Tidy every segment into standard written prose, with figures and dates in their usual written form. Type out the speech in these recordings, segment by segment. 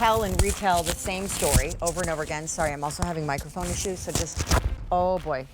tell and retell the same story over and over again. Sorry, I'm also having microphone issues, so just, oh boy.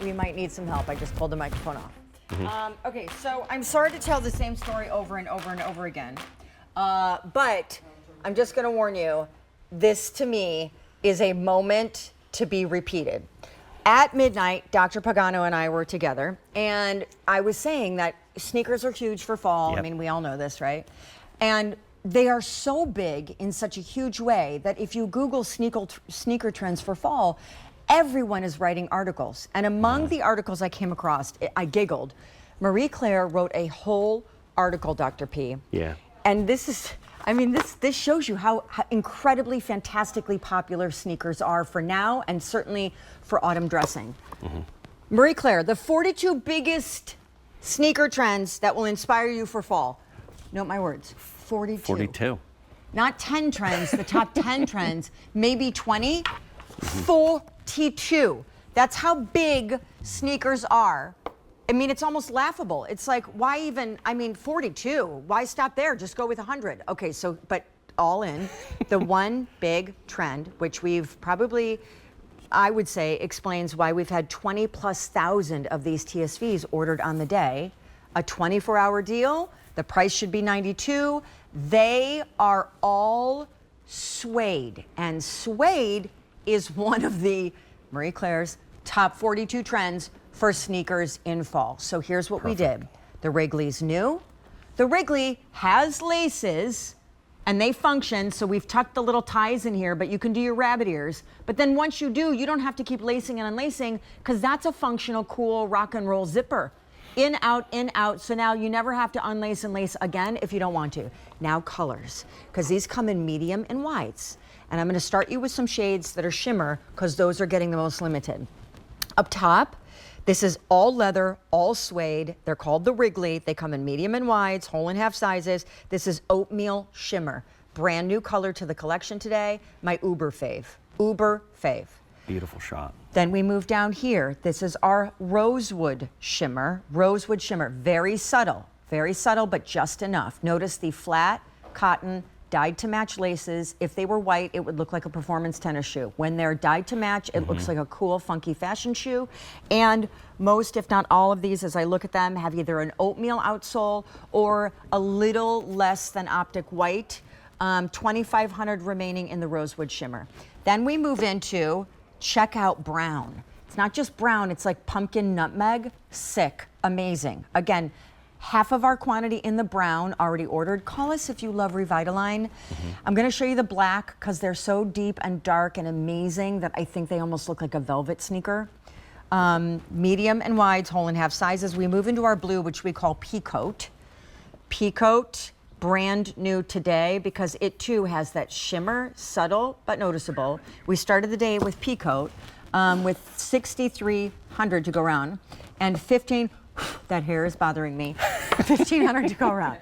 We might need some help. I just pulled the microphone off. Okay, so I'm sorry to tell the same story over and over and over again, but I'm just gonna warn you, this to me is a moment to be repeated. At midnight, Dr. Pagano and I were together, and I was saying that sneakers are huge for fall. Yep. I mean, we all know this, right? And they are so big in such a huge way that if you Google sneaker trends for fall, everyone is writing articles. And among the articles I came across, I giggled. Marie Claire wrote a whole article, Dr. P. Yeah. And this is, I mean, this shows you how incredibly, fantastically popular sneakers are for now and certainly for autumn dressing. Marie Claire, the 42 biggest sneaker trends that will inspire you for fall. Note my words, 42. 42. Not 10 trends, the top 10 trends, maybe 20, 42. That's how big sneakers are. I mean, it's almost laughable. It's like, why even, I mean, 42, why stop there? Just go with 100. Okay, so, but all in, the one big trend, which we've probably, I would say, explains why we've had 20,000+ of these TSVs ordered on the day. A 24-hour deal, the price should be $92. They are all suede, and suede is one of the Marie Claire's top 42 trends for sneakers in fall. So here's what we did. The Wrigley's new. The Wrigley has laces and they function, so we've tucked the little ties in here, but you can do your rabbit ears. But then once you do, you don't have to keep lacing and unlacing because that's a functional, cool rock and roll zipper. In, out, so now you never have to unlace and lace again if you don't want to. Now colors, because these come in medium and wides. And I'm gonna start you with some shades that are shimmer because those are getting the most limited. Up top, this is all leather, all suede. They're called the Wrigley. They come in medium and wides, whole and half sizes. This is oatmeal shimmer. Brand new color to the collection today. My Uber fave. Uber fave. Beautiful shot. Then we move down here. This is our rosewood shimmer. Rosewood shimmer, very subtle, but just enough. Notice the flat cotton dyed to match laces. If they were white, it would look like a performance tennis shoe. When they're dyed to match, it looks like a cool, funky fashion shoe. And most, if not all of these, as I look at them, have either an oatmeal outsole or a little less than optic white. 2,500 remaining in the rosewood shimmer. Then we move into check out brown. It's not just brown, it's like pumpkin nutmeg. Sick, amazing. Again, half of our quantity in the brown already ordered. Call us if you love Revitalign. I'm gonna show you the black because they're so deep and dark and amazing that I think they almost look like a velvet sneaker. Medium and wides, whole and half sizes. We move into our blue, which we call Peacoat. Peacoat, brand new today because it too has that shimmer, subtle but noticeable. We started the day with Peacoat with 6,300 to go around and 15, that hair is bothering me, 1,500 to go around.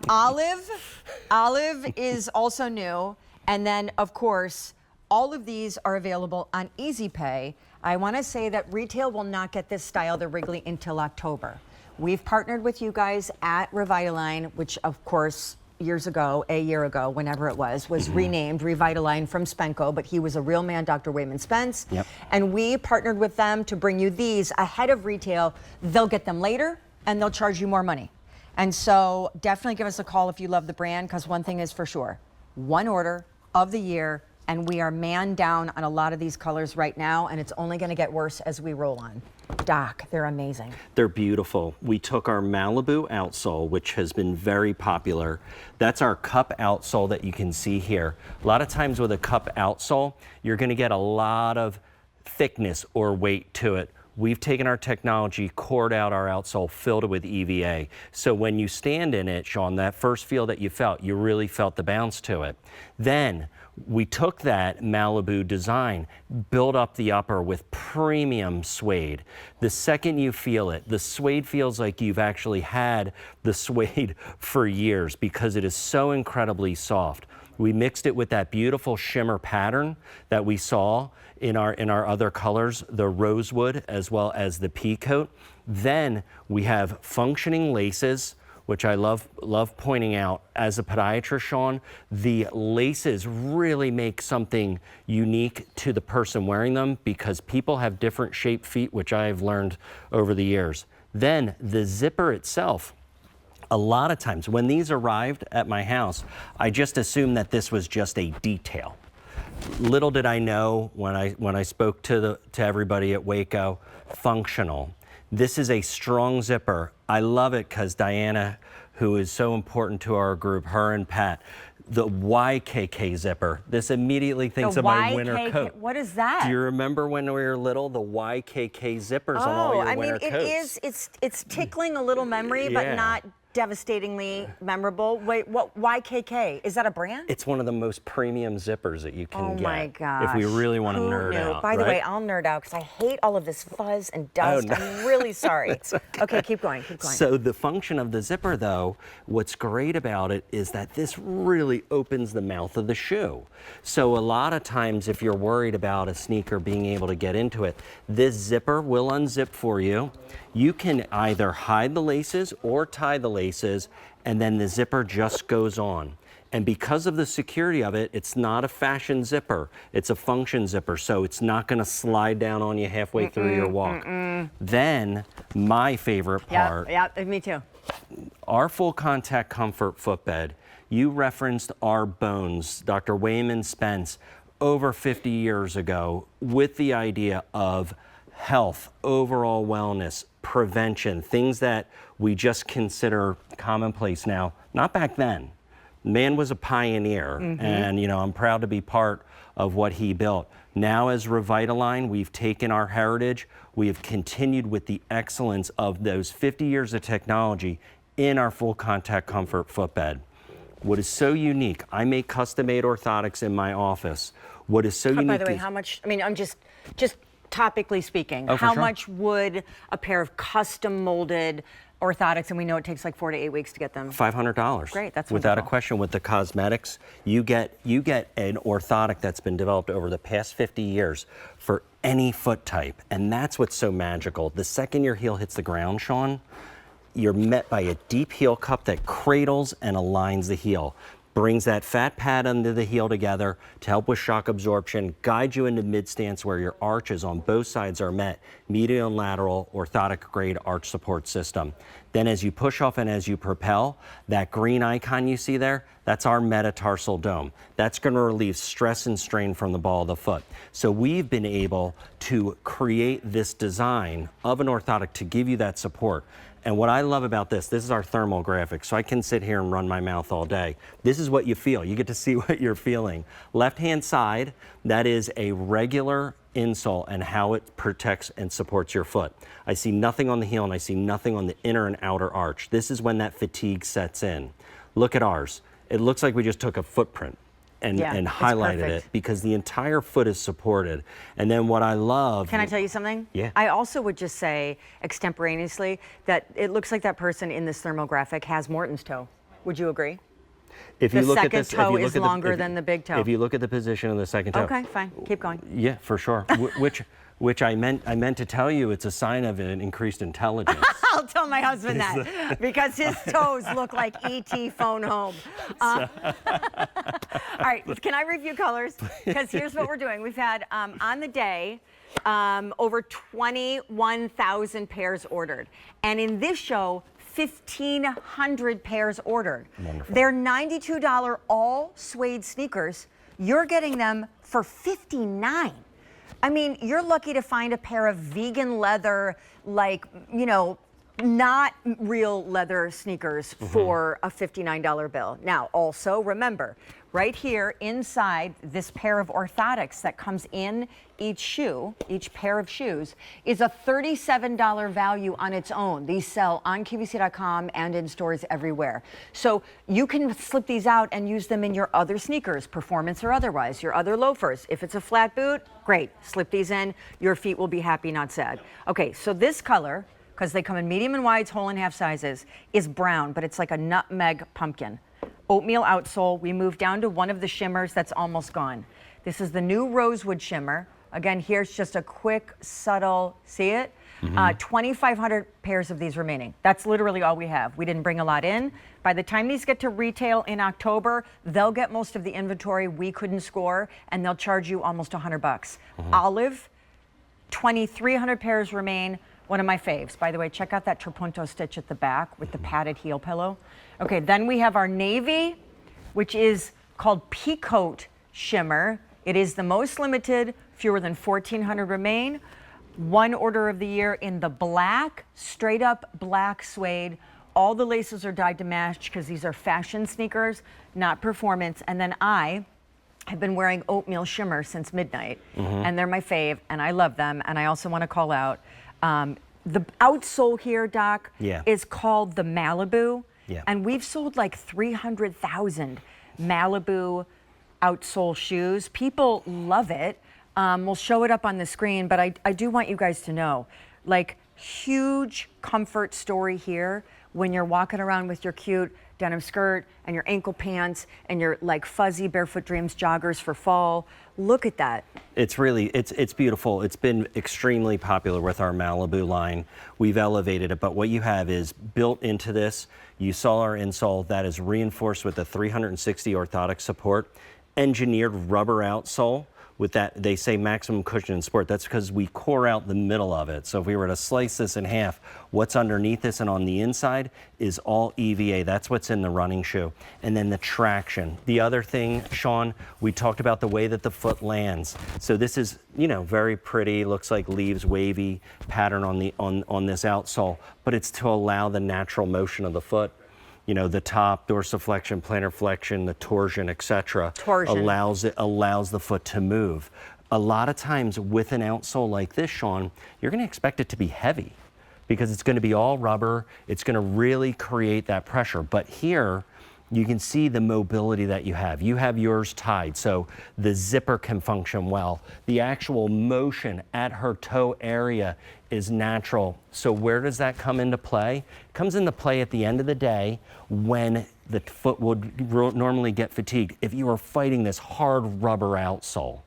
Olive is also new. And then of course, all of these are available on Easy Pay. I wanna say that retail will not get this style, the Wrigley, until October. We've partnered with you guys at Revitalign, which of course, years ago, a year ago, whenever it was renamed Revitalign from Spenco, but he was a real man, Dr. Wayman Spence. Yep. And we partnered with them to bring you these ahead of retail. They'll get them later and they'll charge you more money. And so definitely give us a call if you love the brand, because one thing is for sure, one order of the year, and we are man down on a lot of these colors right now, and it's only gonna get worse as we roll on. Doc, they're amazing. They're beautiful. We took our Malibu outsole, which has been very popular. That's our cup outsole that you can see here. A lot of times with a cup outsole, you're gonna get a lot of thickness or weight to it. We've taken our technology, cored out our outsole, filled it with EVA. So when you stand in it, Sean, that first feel that you felt, you really felt the bounce to it. Then we took that Malibu design, built up the upper with premium suede. The second you feel it, the suede feels like you've actually had the suede for years because it is so incredibly soft. We mixed it with that beautiful shimmer pattern that we saw in our other colors, the rosewood as well as the Peacoat. Then we have functioning laces which I love pointing out as a podiatrist, Sean, the laces really make something unique to the person wearing them because people have different shaped feet, which I've learned over the years. Then the zipper itself, a lot of times when these arrived at my house, I just assumed that this was just a detail. Little did I know when I spoke to everybody at Waco, functional. This is a strong zipper. I love it because Diana, who is so important to our group, her and Pat, the YKK zipper. This immediately thinks of my winter coat. What is that? Do you remember when we were little, the YKK zippers on all your winter coats? It's tickling a little memory, but not devastatingly memorable. Wait, what? YKK? Is that a brand? It's one of the most premium zippers that you can get. Oh my gosh. If we really want to nerd out. By the way, I'll nerd out because I hate all of this fuzz and dust. Oh, no. I'm really sorry. Okay, keep going. So the function of the zipper, though, what's great about it is that this really opens the mouth of the shoe. So a lot of times if you're worried about a sneaker being able to get into it, this zipper will unzip for you. You can either hide the laces or tie the laces, and then the zipper just goes on. And because of the security of it, it's not a fashion zipper. It's a function zipper, so it's not going to slide down on you halfway through your walk. Then, my favorite part. Yeah, me too. Our full contact comfort footbed. You referenced our bones, Dr. Wayman Spence, over 50 years ago, with the idea of health, overall wellness, prevention, things that we just consider commonplace now, not back then. Man was a pioneer, and I'm proud to be part of what he built. Now as Revitalign, we've taken our heritage, we have continued with the excellence of those 50 years of technology in our full contact comfort footbed. What is so unique, I make custom-made orthotics in my office. What is so unique by the way, is, how much, I'm just topically speaking, for how sure. much would a pair of custom molded orthotics, and we know it takes like 4 to 8 weeks to get them? $500. Great, that's without a wonderful. question. With the cosmetics, you get an orthotic that's been developed over the past 50 years for any foot type, and that's what's so magical. The second your heel hits the ground, Sean, you're met by a deep heel cup that cradles and aligns the heel. Brings that fat pad under the heel together to help with shock absorption, guide you into mid stance where your arches on both sides are met, medial and lateral orthotic grade arch support system. Then as you push off and as you propel, that green icon you see there, that's our metatarsal dome. That's going to relieve stress and strain from the ball of the foot. So we've been able to create this design of an orthotic to give you that support. And what I love about this is our thermal graphic, so I can sit here and run my mouth all day. This is what you feel. You get to see what you're feeling. Left-hand side, that is a regular insole and how it protects and supports your foot. I see nothing on the heel and I see nothing on the inner and outer arch. This is when that fatigue sets in. Look at ours. It looks like we just took a footprint and highlighted it because the entire foot is supported. And then what I love... Can I tell you something? Yeah. I also would just say extemporaneously that it looks like that person in this thermal graphic has Morton's toe. Would you agree? If you The look at second this, toe is longer than the big toe. If you look at the position of the second toe. Okay, fine. Keep going. Yeah, for sure. Which I meant to tell you, it's a sign of an increased intelligence. I'll tell my husband that because his toes look like E.T. phone home. All right, can I review colors? Because here's what we're doing. We've had, on the day, over 21,000 pairs ordered. And in this show, 1,500 pairs ordered. Wonderful. They're $92 all suede sneakers. You're getting them for $59. I mean, you're lucky to find a pair of vegan leather, like, not real leather sneakers for a $59 bill. Now, also remember, right here inside this pair of orthotics that comes in each shoe, each pair of shoes, is a $37 value on its own. These sell on QVC.com and in stores everywhere. So you can slip these out and use them in your other sneakers, performance or otherwise, your other loafers. If it's a flat boot, great, slip these in. Your feet will be happy, not sad. Okay, so this color, because they come in medium and wides, whole and half sizes, is brown, but it's like a nutmeg pumpkin. Oatmeal outsole. We moved down to one of the shimmers that's almost gone. This is the new rosewood shimmer, Again, here's just a quick, subtle, see it? 2,500 pairs of these remaining. That's literally all we have. We didn't bring a lot in. By the time these get to retail in October, they'll get most of the inventory we couldn't score, and they'll charge you almost $100. Olive, 2,300 pairs remain. One of my faves. By the way, check out that trapunto stitch at the back with the padded heel pillow. Okay, then we have our navy, which is called Peacoat Shimmer. It is the most limited, fewer than 1,400 remain. One order of the year in the black, straight up black suede. All the laces are dyed to match because these are fashion sneakers, not performance. And then I have been wearing oatmeal shimmer since midnight, and they're my fave, and I love them. And I also want to call out the outsole here, Doc, is called the Malibu, and we've sold like 300,000 Malibu outsole shoes. People love it. We'll show it up on the screen, but I do want you guys to know, like, huge comfort story here when you're walking around with your cute denim skirt and your ankle pants and your like fuzzy Barefoot Dreams joggers for fall. Look at that. It's really, it's beautiful. It's been extremely popular with our Malibu line. We've elevated it, but what you have is built into this. You saw our insole that is reinforced with a 360 orthotic support, engineered rubber outsole with that, they say maximum cushion and sport. That's because we core out the middle of it. So if we were to slice this in half, what's underneath this and on the inside is all EVA. That's what's in the running shoe. And then the traction. The other thing, Sean, we talked about the way that the foot lands. So this is, you know, very pretty, looks like leaves, wavy pattern on this outsole, but it's to allow the natural motion of the foot. You know, the top, dorsiflexion, plantar flexion, the torsion, etc. allows the foot to move. A lot of times with an outsole like this, Sean, you're going to expect it to be heavy because it's going to be all rubber. It's going to really create that pressure. But here, you can see the mobility that you have. You have yours tied, so the zipper can function well. The actual motion at her toe area is natural. So where does that come into play? It comes into play at the end of the day when the foot would normally get fatigued. If you are fighting this hard rubber outsole,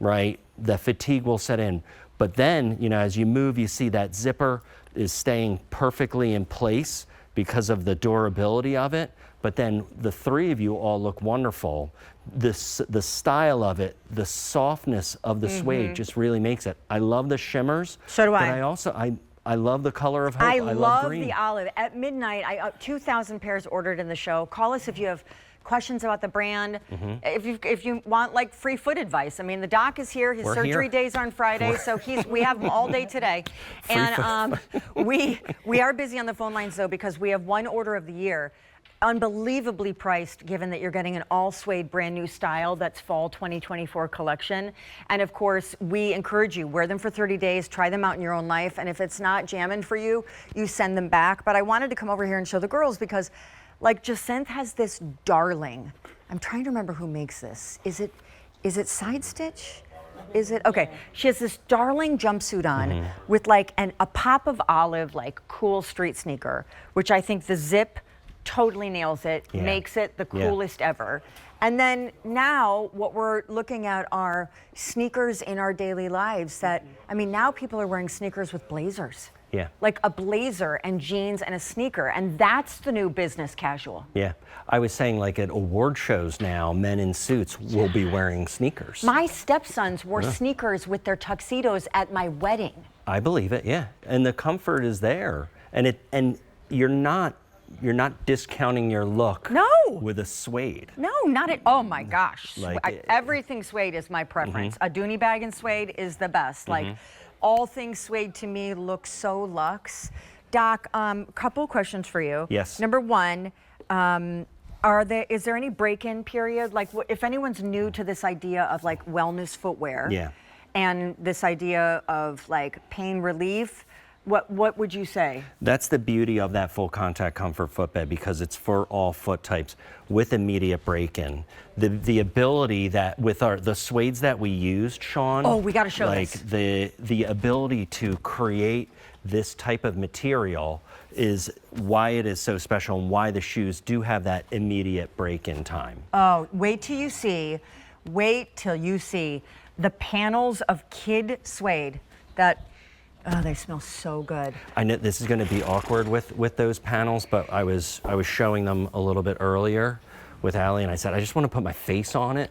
right, the fatigue will set in. But then, you know, as you move, you see that zipper is staying perfectly in place because of the durability of it. But then the three of you all look wonderful. The style of it, the softness of the suede just really makes it. I love the shimmers. So do I. But I also, I love the color of hope. I love green. the olive. At midnight, 2,000 pairs ordered in the show. Call us if you have questions about the brand. If you want like free foot advice. I mean, the doc is here. His surgery days are on Friday, so we have him all day today. And we are busy on the phone lines though because we have one order of the year. Unbelievably priced, given that you're getting an all suede brand new style that's fall 2024 collection. And of course, we encourage you, wear them for 30 days, try them out in your own life. And if it's not jamming for you, you send them back. But I wanted to come over here and show the girls because like Jacinth has this darling. I'm trying to remember who makes this. Is it Side Stitch? Is it? Okay. She has this darling jumpsuit on with like a pop of olive, like cool street sneaker, which I think the zip totally nails it, makes it the coolest ever. And then now what we're looking at are sneakers in our daily lives that, I mean, now people are wearing sneakers with blazers. Yeah. Like a blazer and jeans and a sneaker. And that's the new business casual. Yeah. I was saying like at award shows now, men in suits will be wearing sneakers. My stepsons wore sneakers with their tuxedos at my wedding. I believe it, yeah. And the comfort is there. And you're not discounting your look with a suede. No, not at oh my gosh. Like everything suede is my preference. A Dooney bag in suede is the best. Like all things suede to me look so luxe. Doc, couple questions for you. Yes. Number one, is there any break-in period? Like if anyone's new to this idea of like wellness footwear and this idea of like pain relief, what would you say? That's the beauty of that full contact comfort footbed because it's for all foot types with immediate break-in. The ability that with the suedes that we used, Sean. Oh, we got to show this. The ability to create this type of material is why it is so special and why the shoes do have that immediate break-in time. Oh, wait till you see the panels of kid suede that, oh, they smell so good. I know this is going to be awkward with those panels, but I was showing them a little bit earlier with Allie, and I said, I just want to put my face on it.